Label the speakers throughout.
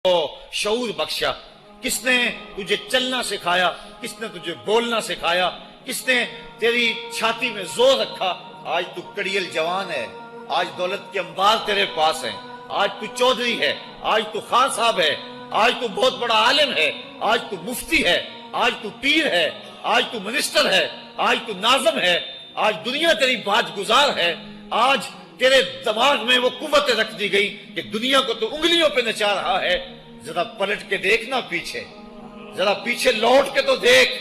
Speaker 1: شعور بخشا؟ کس نے تجھے چلنا سکھایا؟ کس نے تجھے بولنا سکھایا؟ کس نے تیری چھاتی میں زور رکھا؟ آج تو کڑیل جوان ہے، آج دولت کے انبار تیرے پاس ہیں، آج تو چودھری ہے، آج تو خان صاحب ہے، آج تو بہت بڑا عالم ہے، آج تو مفتی ہے، آج تو پیر ہے، آج تو منسٹر ہے، آج تو ناظم ہے، آج دنیا تیری بات گزار ہے، آج تیرے دماغ میں وہ قوت رکھ دی گئی کہ دنیا کو تو انگلیوں پہ نچا رہا ہے۔ ذرا پلٹ کے دیکھنا پیچھے، ذرا پیچھے لوٹ کے تو دیکھ،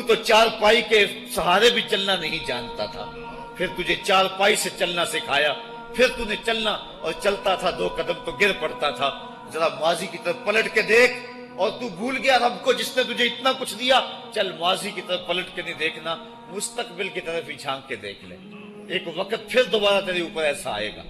Speaker 1: تو چار پائی کے سہارے بھی چلنا نہیں جانتا تھا، پھر تجھے چار پائی سے چلنا سکھایا، پھر تو نے چلنا اور چلتا تھا، دو قدم تو گر پڑتا تھا۔ ذرا ماضی کی طرف پلٹ کے دیکھ، اور تو بھول گیا رب کو جس نے تجھے اتنا کچھ دیا۔ چل ماضی کی طرف پلٹ کے نہیں دیکھنا، مستقبل کی طرف ہی جھانک کے دیکھ لے۔ ایک وقت پھر دوبارہ تیرے اوپر ایسا آئے گا،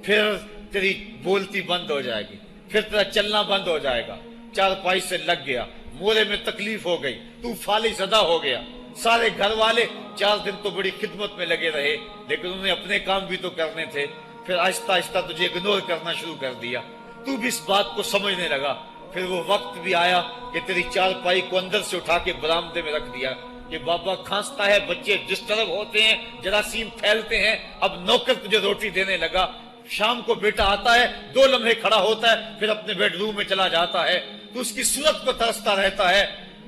Speaker 1: پھر تیری بولتی بند ہو جائے گی، پھر تیرا چلنا بند ہو جائے گا۔ چار پائی سے لگ گیا، مورے میں تکلیف ہو گئی، تو فالح زدہ ہو گیا۔ سارے گھر والے 4 دن تو بڑی خدمت میں لگے رہے، لیکن انہیں اپنے کام بھی تو کرنے تھے، پھر آہستہ آہستہ تجھے اگنور کرنا شروع کر دیا۔ تو بھی اس بات کو سمجھنے لگا۔ پھر وہ وقت بھی آیا کہ تیری چار پائی کو اندر سے اٹھا کے برآمدے میں رکھ دیا کہ بابا کھانستا ہے، بچے ڈسٹرب ہوتے ہیں، جراثیم پھیلتے ہیں، اب نوکر تجھے روٹی دینے لگا۔ شام کو بیٹا آتا ہے، 2 لمحے کھڑا ہوتا ہے، پھر اپنے بیڈ روم میں چلا جاتا ہے، تو اس کی صورت کو ترستا رہتا ہے۔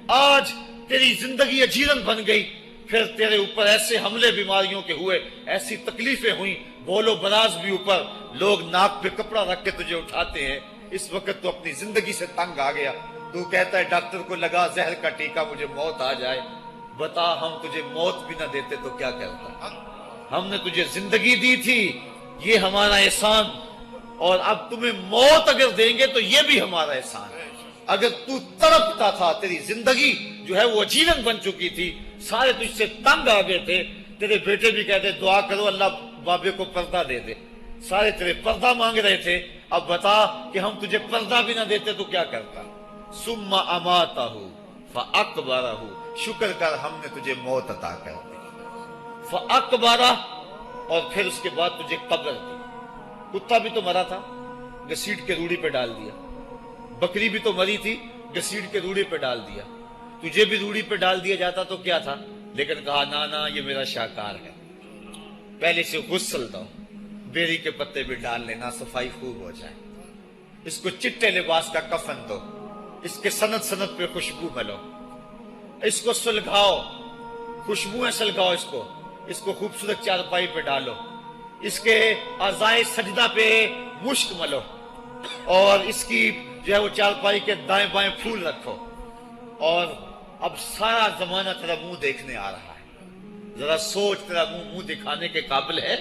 Speaker 1: آج تیری زندگی اجیرن بن گئی، پھر تیرے اوپر ایسے حملے بیماریوں کے ہوئے، ایسی تکلیفیں ہوئیں، بولو براز بھی اوپر، لوگ ناک پہ کپڑا رکھ کے تجھے اٹھاتے ہیں۔ اس وقت تو اپنی زندگی سے تنگ آ گیا، تو کہتا ہے ڈاکٹر کو لگا زہر کا ٹیکہ، مجھے موت آ جائے۔ بتا ہم تجھے موت بھی نہ دیتے تو کیا کرتا؟ ہم نے تجھے زندگی دی تھی، یہ ہمارا احسان، اور اب تمہیں موت اگر دیں گے تو یہ بھی ہمارا احسان ہے۔ اگر تو تڑپتا تھا، تیری زندگی جو ہے وہ اجیرن بن چکی تھی، سارے تجھ سے تنگ آ گئے تھے، تیرے بیٹے بھی کہتے دعا کرو اللہ بابے کو پردہ دے دے، سارے تیرے پردہ مانگ رہے تھے، اب بتا کہ ہم تجھے پردہ بھی نہ دیتے تو کیا کرتا؟ ثم اماتہ فاقبرہ، شکر کر ہم نے تجھے موت عطا کر دی، فاقبرہ، اور پھر اس کے بعد تجھے قبر دی۔ کتا بھی تو مرا تھا، گھسیٹ کے روڑی پہ ڈال دیا، بکری بھی تو مری تھی، گھسیٹ کے روڑی پہ ڈال دیا، تجھے بھی روڑی پہ ڈال دیا جاتا تو کیا تھا؟ لیکن کہا نا یہ میرا شاہکار ہے، پہلے سے غسل دو، بیری کے پتے بھی ڈال لینا، صفائی خوب ہو جائے، اس کو چٹے لباس کا کفن دو، اس کے سند سند پہ خوشبو ملو، اس کو سلگھاؤ، خوشبوئیں سلگھاؤ، اس کو خوبصورت چارپائی پہ ڈالو، اس کے اعضائے سجدہ پہ مشک ملو، اور اس کی جو ہے وہ چارپائی کے دائیں بائیں پھول رکھو، اور اب سارا زمانہ تیرا منہ دیکھنے آ رہا ہے، ذرا سوچ تیرا منہ دکھانے کے قابل ہے؟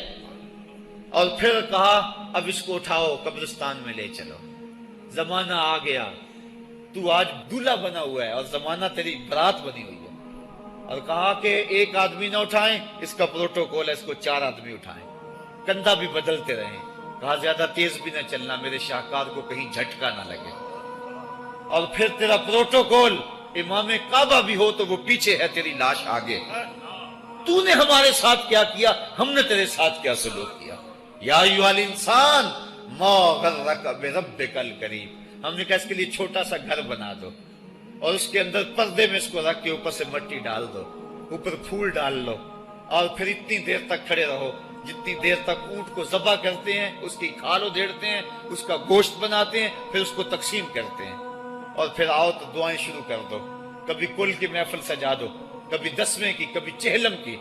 Speaker 1: اور پھر کہا اب اس کو اٹھاؤ، قبرستان میں لے چلو، زمانہ آ گیا، تو آج دولہا بنا ہوا ہے اور زمانہ تیری برات بنی ہوئی ہے، اور کہا کہ ایک آدمی نہ اٹھائیں، اس کا پروٹوکول ہے، اس کو 4 آدمی اٹھائیں، کندھا بھی بدلتے رہیں، کہا زیادہ تیز بھی نہ چلنا، میرے شاہکار کو کہیں جھٹکا نہ لگے، اور پھر تیرا پروٹوکول، امام کعبہ بھی ہو تو وہ پیچھے ہے، تیری لاش آگے۔ تو نے ہمارے ساتھ کیا کیا، ہم نے تیرے ساتھ کیا سلوک کیا؟ یا ایھا الانسان ما غرک بربک الکریم، ہم نے کہا اس کے لیے چھوٹا سا گھر بنا دو، اور اس کے اندر پردے میں اس کو رکھ کے اوپر سے مٹی ڈال دو، اوپر پھول ڈال لو، اور پھر اتنی دیر تک کھڑے رہو جتنی دیر تک اونٹ کو ذبح کرتے ہیں، اس کی کھال ادھیڑتے ہیں، اس کا گوشت بناتے ہیں، پھر اس کو تقسیم کرتے ہیں، اور پھر آؤ تو دعائیں شروع کر دو، کبھی کل کی محفل سجا دو، کبھی 10ویں کی، کبھی چہلم کی۔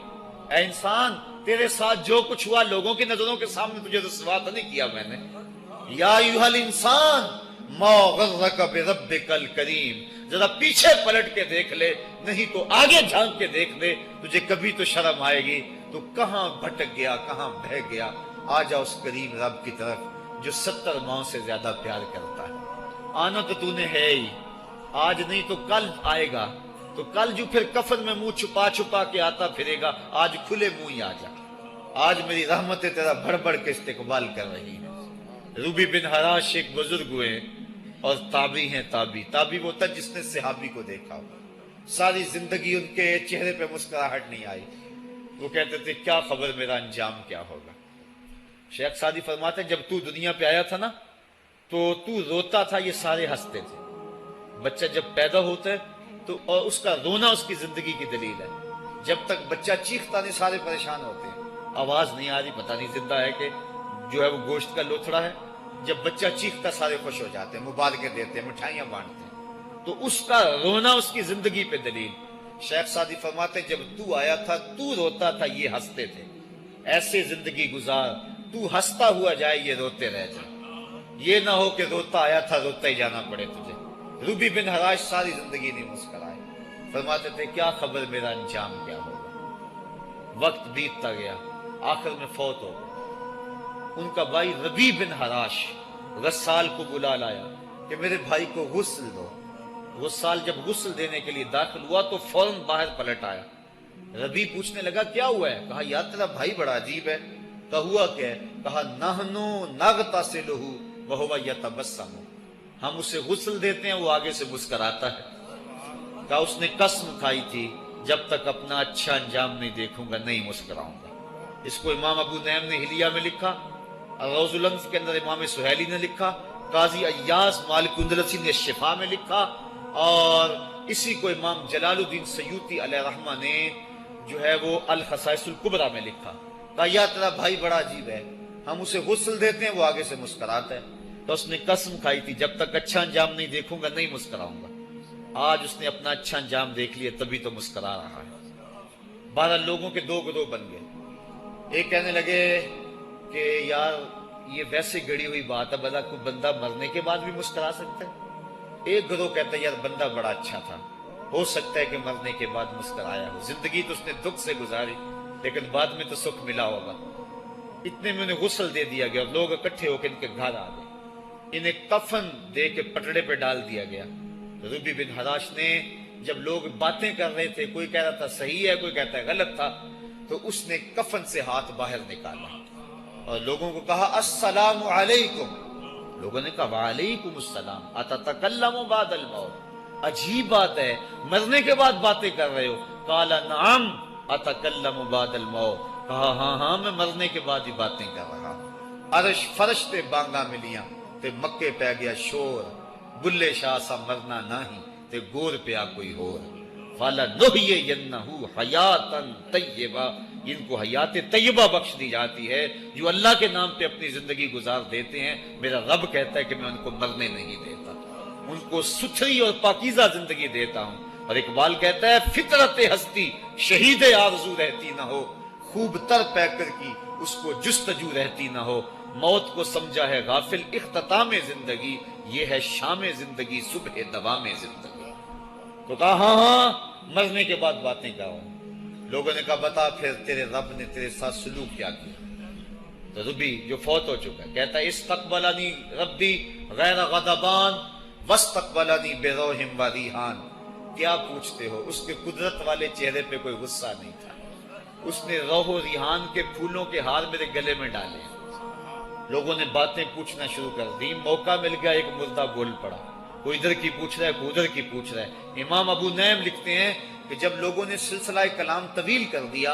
Speaker 1: اے انسان، تیرے ساتھ جو کچھ ہوا لوگوں کی نظروں کے سامنے تجھے رسوا تو نہیں کیا میں نے؟ یا ایھا الانسان ما غرک بربک الکریم، ذرا پیچھے پلٹ کے دیکھ لے، نہیں تو آگے جھانک کے دیکھ لے، تجھے کبھی تو شرم آئے گی، تو کہاں بھٹک گیا، کہاں بہہ گیا۔ آ جا اس کریم رب کی طرف جو 70 ماؤں سے زیادہ پیار کرتا ہے۔ آنا تو نے ہے ہی، آج نہیں تو کل آئے گا، تو کل جو پھر کفن میں منہ چھپا چھپا کے آتا پھرے گا، آج کھلے منہ ہی آ جا۔ آج میری رحمتیں تیرا بڑھ بڑھ کے استقبال کر رہی ہیں۔ روبی بن حراش ایک بزرگ ہوئے اور تابعی ہیں، تابعی وہ تھا جس نے صحابی کو دیکھا ہو، ساری زندگی ان کے چہرے پہ مسکراہٹ نہیں آئی، وہ کہتے تھے کیا خبر میرا انجام کیا ہوگا۔ شیخ سعدی فرماتے ہیں جب تو دنیا پہ آیا تھا نا تو تو روتا تھا، یہ سارے ہنستے تھے۔ بچہ جب پیدا ہوتا ہے تو اور اس کا رونا اس کی زندگی کی دلیل ہے۔ جب تک بچہ چیختا نہیں سارے پریشان ہوتے ہیں، آواز نہیں آ رہی، پتہ نہیں زندہ ہے کہ جو ہے وہ گوشت کا لوتھڑا ہے۔ جب بچہ چیختا سارے خوش ہو جاتے ہیں، مبارکیں دیتے ہیں، مٹھائیاں بانٹتے ہیں۔ تو اس کا رونا اس کی زندگی پہ دلیل۔ شیخ سعدی فرماتے جب تو آیا تھا تو روتا تھا، یہ ہنستے تھے۔ ایسے زندگی گزار تو ہنستا ہوا جائے، یہ روتے رہ جائے۔ یہ نہ ہو کہ روتا آیا تھا روتا ہی جانا پڑے تجھے۔ روبی بن حراش ساری زندگی نہیں مسکرائے، فرماتے تھے کیا خبر میرا انجام کیا ہوگا۔ وقت بیتتا گیا، آخر میں فوت ہو گئے۔ ان کا بھائی ربی بن حراش غسال کو بلا لایا کہ میرے بھائی کو غسل دو۔ غسال جب غسل دینے کے لیے داخل ہوا تو فوراً باہر پلٹ آیا۔ ربی پوچھنے لگا کیا ہوا ہے؟ کہا یار تیرا بھائی بڑا عجیب ہے۔ کہا ہوا کیا ہے؟ کہا نحنو نغتسلہ وہو یتبسم، ہم اسے غسل دیتے ہیں وہ آگے سے مسکراتا ہے۔ کہا اس نے قسم کھائی تھی جب تک اپنا اچھا انجام نہیں دیکھوں گا نہیں مسکراؤں گا۔ اس کو امام ابو نعیم نے حلیہ میں لکھا، روز الانف کے اندر امام سہیلی نے لکھا، قاضی ایاز مالک اندلسی نے شفا میں لکھا، اور اسی کو امام جلال الدین سیوطی علیہ رحمہ نے جو ہے وہ الخصائص الکبریٰ میں لکھا۔ کہا یا تیرا بھائی بڑا عجیب ہے، ہم اسے غسل دیتے ہیں وہ آگے سے مسکراتا ہے۔ تو اس نے قسم کھائی تھی جب تک اچھا انجام نہیں دیکھوں گا نہیں مسکراؤں گا۔ آج اس نے اپنا اچھا انجام دیکھ لیا تبھی تو مسکرا رہا ہے۔ 12 لوگوں کے 2 گروہ بن گئے۔ ایک کہنے لگے کہ یار یہ ویسے گڑی ہوئی بات ہے، بلا کوئی بندہ مرنے کے بعد بھی مسکرا سکتا ہے۔ ایک گروہ کہتا ہے یار بندہ بڑا اچھا تھا، ہو سکتا ہے کہ مرنے کے بعد مسکرایا ہو، زندگی تو اس نے دکھ سے گزاری لیکن بعد میں تو سکھ ملا ہوگا۔ اتنے میں انہیں غسل دے دیا گیا اور لوگ اکٹھے ہو کے ان کے گھر آ گئے۔ انہیں کفن دے کے پٹڑے پہ ڈال دیا گیا۔ روبی بن حراش نے جب لوگ باتیں کر رہے تھے، کوئی کہہ رہا تھا صحیح ہے، کوئی کہتا ہے غلط تھا، تو اس نے کفن سے ہاتھ باہر نکالا اور لوگوں کو کہا السلام علیکم۔ لوگوں نے کہا وعلیکم السلام، اتتکلم بعد الموت، عجیب بات ہے مرنے کے بعد باتیں کر رہے ہو۔ قال نعم اتکلم بعد الموت، کہا ہاں ہاں میں مرنے کے بعد ہی باتیں کر رہا ہوں۔ عرش فرش تے بانگا ملیاں تے مکے پہ گیا شور، بلے شاہ سا مرنا نہیں تے گور پیا کوئی ہور۔ فَلَنُحْيِيَنَّهُ حَيَاتًا طَيِّبَةً، ان کو حیات طیبہ بخش دی جاتی ہے جو اللہ کے نام پہ اپنی زندگی گزار دیتے ہیں۔ میرا رب کہتا ہے کہ میں ان کو مرنے نہیں دیتا، ان کو ستھری اور پاکیزہ زندگی دیتا ہوں۔ اور اقبال کہتا ہے فطرت ہستی شہید آرزو رہتی نہ ہو، خوب تر پیکر کی اس کو جستجو رہتی نہ ہو۔ موت کو سمجھا ہے غافل اختتام زندگی، یہ ہے شام زندگی صبح دوام زندگی۔ تو کہا ہاں ہاں مرنے کے بعد باتیں کرو۔ لوگوں نے کہا بتا پھر تیرے رب نے تیرے ساتھ سلوک کیا کیا؟ تو ربی جو فوت ہو چکا ہے کہتا ہے استقبلنی ربی غیر غضبان واستقبلنی بروح و ریحان۔ کیا پوچھتے ہو، اس کے قدرت والے چہرے پہ کوئی غصہ نہیں تھا، اس نے روح و ریحان کے پھولوں کے ہار میرے گلے میں ڈالے۔ لوگوں نے باتیں پوچھنا شروع کر دی، موقع مل گیا ایک مردہ بول پڑا، کوئی ادھر کی پوچھ رہا ہے کوئی ادھر کی پوچھ رہا ہے۔ امام ابو نعیم لکھتے ہیں کہ جب لوگوں نے سلسلہ کلام طویل کر دیا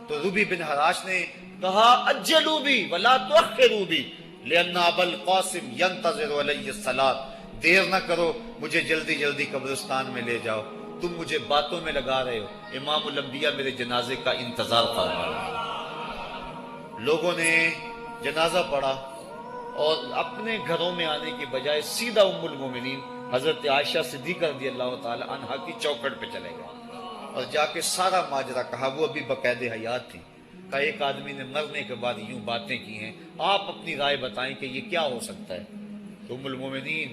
Speaker 1: تو روبی بن حراش نے کہا اجلوا بی ولا تؤخروا بی لان ابا القاسم ينتظر علی الصلاۃ، دیر نہ کرو مجھے جلدی جلدی قبرستان میں لے جاؤ، تم مجھے باتوں میں لگا رہے ہو، امام الانبیاء میرے جنازے کا انتظار فرما رہے ہیں۔ لوگوں نے جنازہ پڑھا اور اپنے گھروں میں آنے کی بجائے سیدھا ام المومنین حضرت عائشہ صدیقہ رضی اللہ تعالی عنہا کی چوکھٹ پہ چلے گئے اور جا کے سارا ماجرا کہا۔ وہ ابھی باقاعدہ حیات تھی۔ کہا ایک آدمی نے مرنے کے بعد یوں باتیں کی ہیں، آپ اپنی رائے بتائیں کہ یہ کیا ہو سکتا ہے۔ تو ام المومنین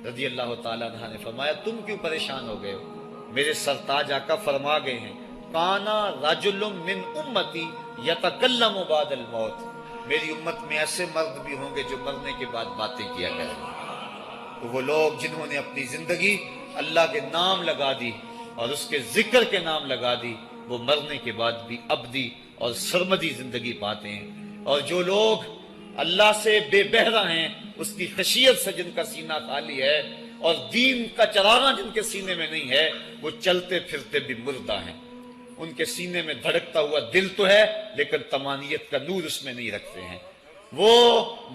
Speaker 1: رضی اللہ تعالی عنہا نے فرمایا تم کیوں پریشان ہو گئے ہو؟ میرے سرتاج آقا فرما گئے ہیں کانا رجل من امتی یتکلم بعد الموت، میری امت میں ایسے مرد بھی ہوں گے جو مرنے کے بعد باتیں کیا کریں گے۔ تو وہ لوگ جنہوں نے اپنی زندگی اللہ کے نام لگا دی اور اس کے ذکر کے نام لگا دی، وہ مرنے کے بعد بھی ابدی اور سرمدی زندگی پاتے ہیں۔ اور جو لوگ اللہ سے بے بہرہ ہیں، اس کی خشیت سے جن کا سینہ خالی ہے اور دین کا چراغاں جن کے سینے میں نہیں ہے، وہ چلتے پھرتے بھی مردہ ہیں۔ ان کے سینے میں دھڑکتا ہوا دل تو ہے لیکن تمانیت کا نور اس میں نہیں رکھتے ہیں۔ وہ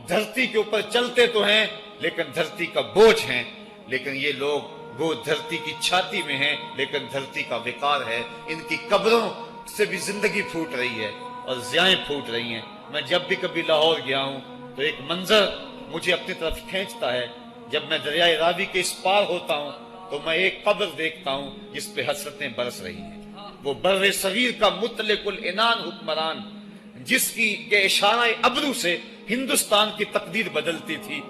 Speaker 1: دھرتی کے اوپر چلتے تو ہیں لیکن دھرتی کا بوجھ ہیں، لیکن یہ لوگ وہ دھرتی کی چھاتی میں ہیں لیکن دھرتی کا وقار ہے۔ ان کی قبروں سے بھی زندگی پھوٹ رہی ہے اور ضیائیں پھوٹ رہی ہیں۔ میں جب بھی کبھی لاہور گیا ہوں تو ایک منظر مجھے اپنی طرف کھینچتا ہے، جب میں دریائے راوی کے اس پار ہوتا ہوں تو میں ایک قبر دیکھتا ہوں جس پہ حسرتیں برس رہی ہیں۔ وہ بر صغیر کا مطلق العنان حکمران، جس کی کے اشارہ ابرو سے ہندوستان کی تقدیر بدلتی تھی،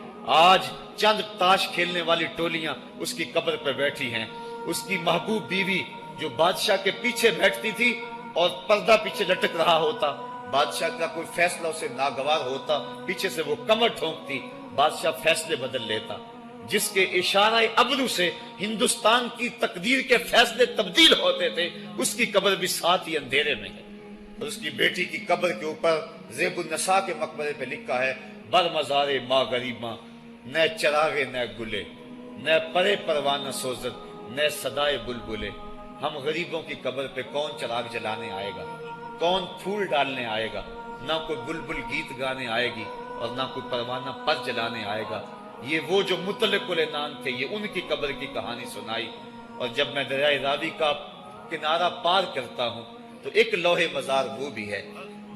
Speaker 1: آج چند تاش کھیلنے والی ٹولیاں اس کی قبر پہ بیٹھی ہیں۔ اس کی محبوب بیوی جو بادشاہ کے پیچھے بیٹھتی تھی اور پردہ پیچھے لٹک رہا ہوتا، بادشاہ کا کوئی فیصلہ اسے ناگوار ہوتا، پیچھے سے وہ کمر ٹھونکتی، بادشاہ فیصلے بدل لیتا۔ جس کے اشارہ ابرو سے ہندوستان کی تقدیر کے فیصلے تبدیل ہوتے تھے، اس کی قبر بھی ساتھ ہی اندھیرے میں ہے۔ اور اس کی بیٹی کی قبر کے اوپر زیب النساء کے مقبرے پہ لکھا ہے، بر مزار ماں غریباں، نہ چراغے نہ گلے، نہ پرے پروانہ سوزت، نہ صدائے بلبلے۔ ہم غریبوں کی قبر پہ کون چراغ جلانے آئے گا، کون پھول ڈالنے آئے گا؟ نہ کوئی بلبل گیت گانے آئے گی اور نہ کوئی پروانہ پر جلانے آئے گا۔ یہ وہ جو مطلق العنان تھے، یہ ان کی قبر کی کہانی سنائی۔ اور جب میں دریائے راوی کا کنارہ پار کرتا ہوں تو ایک لوح مزار وہ بھی ہے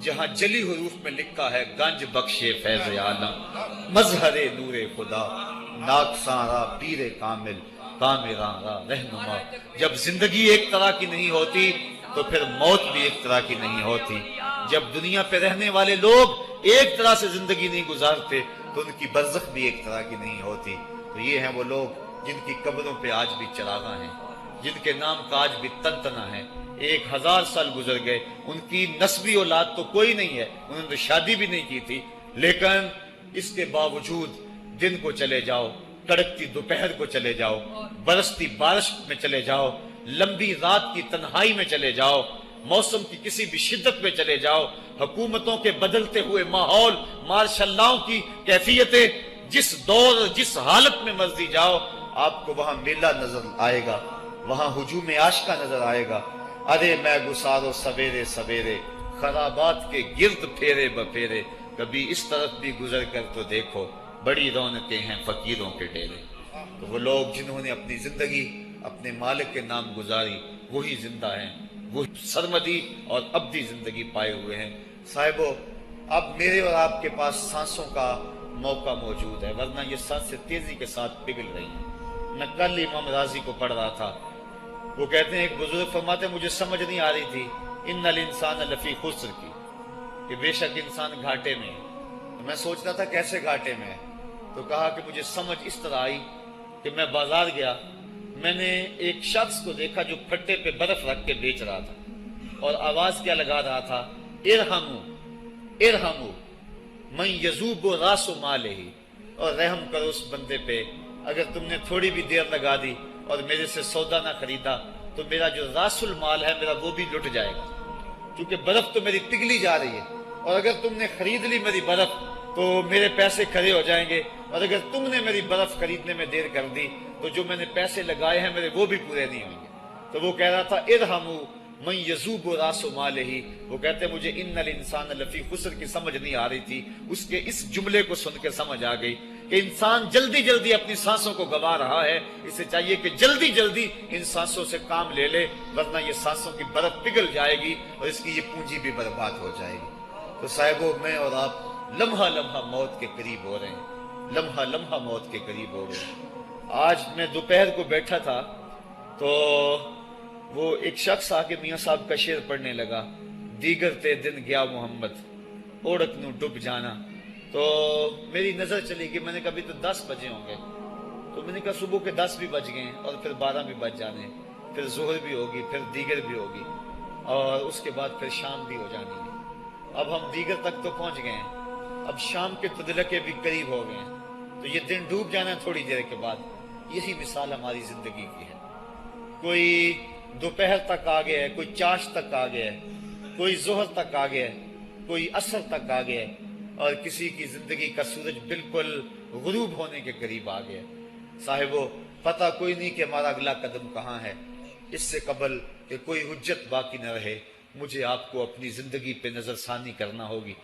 Speaker 1: جہاں جلی حروف میں لکھا ہے، گنج بخشے فیض عالم، مظہر نور خدا، ناک سارا پیر کامل، کامراں را رہنما۔ جب زندگی ایک طرح کی نہیں ہوتی تو پھر موت بھی ایک طرح کی نہیں ہوتی۔ جب دنیا پہ رہنے والے لوگ ایک طرح سے زندگی نہیں گزارتے تو ان کی برزخ بھی ایک طرح کی نہیں ہوتی۔ تو یہ ہیں وہ لوگ جن کی قبروں پہ آج بھی چراغاں ہیں، جن کے نام کا آج بھی تنتنا ہے۔ 1000 سال گزر گئے، ان کی نسبی اولاد تو کوئی نہیں ہے، انہوں نے شادی بھی نہیں کی تھی، لیکن اس کے باوجود دن کو چلے جاؤ، کڑکتی دوپہر کو چلے جاؤ، برستی بارش میں چلے جاؤ، لمبی رات کی تنہائی میں چلے جاؤ، موسم کی کسی بھی شدت میں چلے جاؤ، حکومتوں کے بدلتے ہوئے ماحول، مارشل لاؤ کی کیفیتیں، جس دور جس حالت میں مرضی جاؤ، آپ کو وہاں میلہ نظر آئے گا، وہاں ہجوم عاشقہ نظر آئے گا۔ ارے میں گسارو سویرے سویرے، خرابات کے گرد پھیرے بپھیرے، کبھی اس طرف بھی گزر کر تو دیکھو، بڑی رونقیں ہیں فقیروں کے ڈیرے۔ تو وہ لوگ جنہوں نے اپنی زندگی اپنے مالک کے نام گزاری، وہی زندہ ہیں، وہ سرمدی اور ابدی زندگی پائے ہوئے ہیں۔ صاحبو، اب میرے اور آپ کے پاس سانسوں کا موقع موجود ہے، ورنہ یہ سانسیں تیزی کے ساتھ پگھل رہی ہیں۔ میں کل امام راضی کو پڑھ رہا تھا، وہ کہتے ہیں، ایک بزرگ فرماتے ہیں، مجھے سمجھ نہیں آ رہی تھی ان الانسان لفی خسر کی، کہ بے شک انسان گھاٹے میں ہے۔ تو میں سوچتا تھا کیسے گھاٹے میں ہے، تو کہا کہ مجھے سمجھ اس طرح آئی کہ میں بازار گیا، میں نے ایک شخص کو دیکھا جو پھٹے پہ برف رکھ کے بیچ رہا تھا، اور آواز کیا لگا رہا تھا، ارحمو ارحمو من یذوب راس مالہ، اور رحم کرو اس بندے پہ، اگر تم نے تھوڑی بھی دیر لگا دی اور میرے سے سودا نہ خریدا تو میرا جو راس المال ہے میرا وہ بھی لٹ جائے گا، کیونکہ برف تو میری پگھلی جا رہی ہے، اور اگر تم نے خرید لی میری برف تو میرے پیسے کھڑے ہو جائیں گے، اور اگر تم نے میری برف خریدنے میں دیر کر دی تو جو میں نے پیسے لگائے ہیں میرے وہ بھی پورے نہیں ہوں گے۔ تو وہ کہہ رہا تھا ارحمو من یذوب راس مالہ، وہ کہتے ہیں مجھے ان الانسان لفی خسر کی سمجھ نہیں آ رہی تھی، اس کے اس جملے کو سن کے سمجھ آ گئی کہ انسان جلدی جلدی اپنی سانسوں کو گوا رہا ہے، اسے چاہیے کہ جلدی جلدی ان سانسوں سے کام لے لے، ورنہ یہ سانسوں کی برف پگھل جائے گی اور اس کی یہ پونجی بھی برباد ہو جائے گی۔ تو صاحبو، میں اور آپ لمحہ لمحہ موت کے قریب ہو رہے ہیں، لمحہ لمحہ موت کے قریب ہو رہے ہیں۔ آج میں دوپہر کو بیٹھا تھا تو وہ ایک شخص آ کے میاں صاحب کا شعر پڑھنے لگا، دیگر تے دن گیا محمد اوڑک نو ڈب جانا۔ تو میری نظر چلی گئی، میں نے کہا ابھی تو 10 بجے ہوں گے، تو میں نے کہا صبح کے 10 بھی بج گئے ہیں اور پھر 12 بھی بج جانے ہیں، پھر ظہر بھی ہوگی، پھر دیگر بھی ہوگی، اور اس کے بعد پھر شام بھی ہو جانی ہے۔ اب ہم دیگر تک تو پہنچ گئے ہیں، اب شام کے تدلکے بھی قریب ہو گئے ہیں، تو یہ دن ڈوب جانا ہے تھوڑی دیر کے بعد۔ یہی مثال ہماری زندگی کی ہے، کوئی دوپہر تک آ گیا ہے، کوئی چاش تک آ گیا ہے، کوئی ظہر تک آ گیا ہے، کوئی عصر تک آ گیا ہے، اور کسی کی زندگی کا سورج بالکل غروب ہونے کے قریب آ گیا ہے۔ صاحبو، پتہ کوئی نہیں کہ ہمارا اگلا قدم کہاں ہے۔ اس سے قبل کہ کوئی حجت باقی نہ رہے، مجھے آپ کو اپنی زندگی پہ نظر ثانی کرنا ہوگی،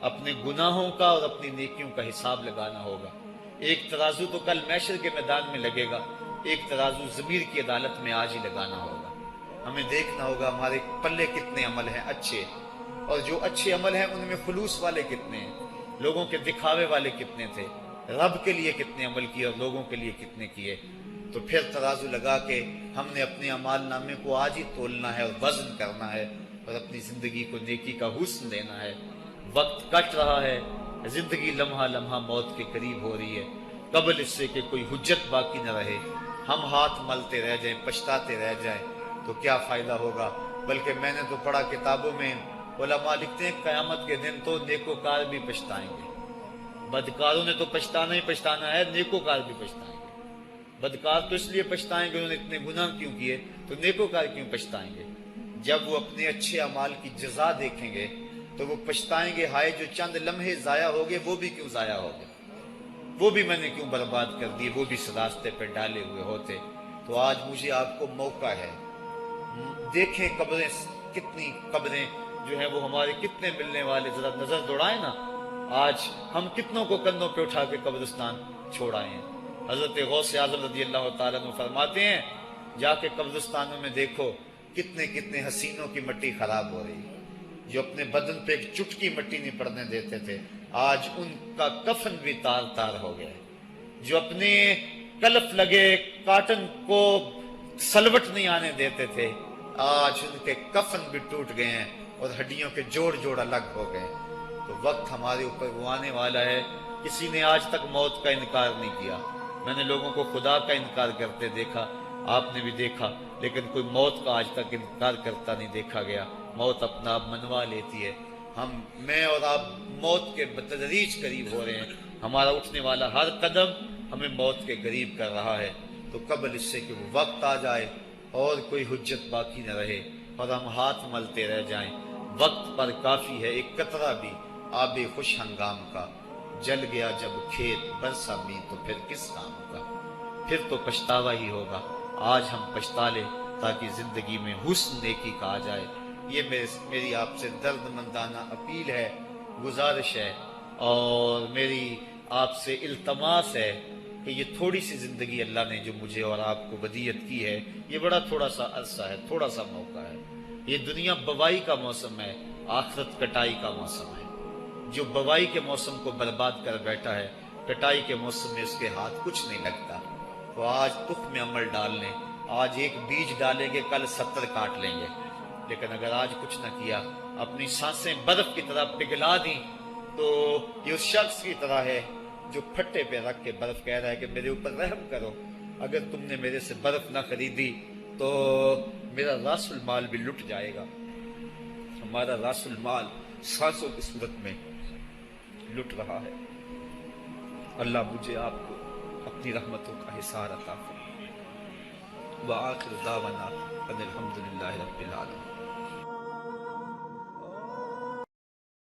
Speaker 1: اپنے گناہوں کا اور اپنی نیکیوں کا حساب لگانا ہوگا۔ ایک ترازو تو کل محشر کے میدان میں لگے گا، ایک ترازو ضمیر کی عدالت میں آج ہی لگانا ہوگا۔ ہمیں دیکھنا ہوگا ہمارے پلے کتنے عمل ہیں اچھے، اور جو اچھے عمل ہیں ان میں خلوص والے کتنے ہیں، لوگوں کے دکھاوے والے کتنے تھے، رب کے لیے کتنے عمل کیے اور لوگوں کے لیے کتنے کیے۔ تو پھر ترازو لگا کے ہم نے اپنے اعمال نامے کو آج ہی تولنا ہے اور وزن کرنا ہے، اور اپنی زندگی کو نیکی کا حسن دینا ہے۔ وقت کٹ رہا ہے، زندگی لمحہ لمحہ موت کے قریب ہو رہی ہے، قبل اس سے کہ کوئی حجت باقی نہ رہے، ہم ہاتھ ملتے رہ جائیں، پچھتاتے رہ جائیں تو کیا فائدہ ہوگا۔ بلکہ میں نے تو پڑھا کتابوں میں، علماء لکھتے ہیں قیامت کے دن تو نیکوکار بھی پچھتائیں گے۔ بدکاروں نے تو پچھتانا ہی پچھتانا ہے، نیکوکار بھی پچھتائیں گے۔ بدکار تو اس لیے پچھتائیں گے انہوں نے اتنے گناہ کیوں کیے، تو نیکوکار کیوں پچھتائیں گے؟ جب وہ اپنے اچھے اعمال کی جزا دیکھیں گے تو وہ پچھتائیں گے، ہائے جو چند لمحے ضائع ہو گئے وہ بھی کیوں ضائع ہو گئے، وہ بھی میں نے کیوں برباد کر دیے، وہ بھی اس راستے پہ ڈالے ہوئے ہوتے۔ تو آج مجھے آپ کو موقع ہے، دیکھیں قبریں، کتنی قبریں جو ہیں وہ ہمارے کتنے ملنے والے، ذرا نظر دوڑائیں نا، آج ہم کتنوں کو کندھوں پہ اٹھا کے قبرستان چھوڑائے ہیں۔ حضرت غوث اعظم رضی اللہ تعالیٰ عنہ فرماتے ہیں، جا کے قبرستانوں میں دیکھو کتنے کتنے حسینوں کی مٹی خراب ہو رہی ہے، جو اپنے بدن پہ ایک چٹکی مٹی نہیں پڑنے دیتے تھے، آج ان کا کفن بھی تار تار ہو گیا ہے۔ جو اپنے کلف لگے کاٹن کو سلوٹ نہیں آنے دیتے تھے، آج ان کے کفن بھی ٹوٹ گئے ہیں اور ہڈیوں کے جوڑ جوڑ الگ ہو گئے۔ تو وقت ہمارے اوپر وہ آنے والا ہے، کسی نے آج تک موت کا انکار نہیں کیا۔ میں نے لوگوں کو خدا کا انکار کرتے دیکھا، آپ نے بھی دیکھا، لیکن کوئی موت کا آج تک انکار کرتا نہیں دیکھا گیا۔ موت اپنا آپ منوا لیتی ہے۔ میں اور آپ موت کے بتدریج قریب ہو رہے ہیں، ہمارا اٹھنے والا ہر قدم ہمیں موت کے قریب کر رہا ہے۔ تو قبل اس سے کہ وہ وقت آ جائے اور کوئی حجت باقی نہ رہے اور ہم ہاتھ ملتے رہ جائیں، وقت پر کافی ہے ایک قطرہ بھی آب خوش ہنگام کا، جل گیا جب کھیت برسا می تو پھر کس کام کا، پھر تو پچھتاوا ہی ہوگا۔ آج ہم پچھتا لیں تاکہ زندگی میں حسن نیکی کا آ جائے۔ یہ میری آپ سے درد مندانہ اپیل ہے، گزارش ہے، اور میری آپ سے التماس ہے کہ یہ تھوڑی سی زندگی اللہ نے جو مجھے اور آپ کو ودیعت کی ہے، یہ بڑا تھوڑا سا عرصہ ہے، تھوڑا سا موقع ہے۔ یہ دنیا بوائی کا موسم ہے، آخرت کٹائی کا موسم ہے۔ جو بوائی کے موسم کو برباد کر بیٹھا ہے، کٹائی کے موسم میں اس کے ہاتھ کچھ نہیں لگتا۔ تو آج تخم عمل ڈال لیں، آج ایک بیج ڈالیں گے کل 70 کاٹ لیں گے، لیکن اگر آج کچھ نہ کیا، اپنی سانسیں برف کی طرح پگھلا دیں، تو یہ اس شخص کی طرح ہے جو پھٹے پہ رکھ کے برف کہہ رہا ہے کہ میرے اوپر رحم کرو، اگر تم نے میرے سے برف نہ خریدی تو میرا راس المال بھی لٹ جائے گا۔ ہمارا راس المال سانسوں کی صورت میں لٹ رہا ہے۔ اللہ مجھے آپ کو اپنی رحمتوں کا حصار عطا فرمائے۔ وآخر دعوانا ان الحمد للہ رب العالمین۔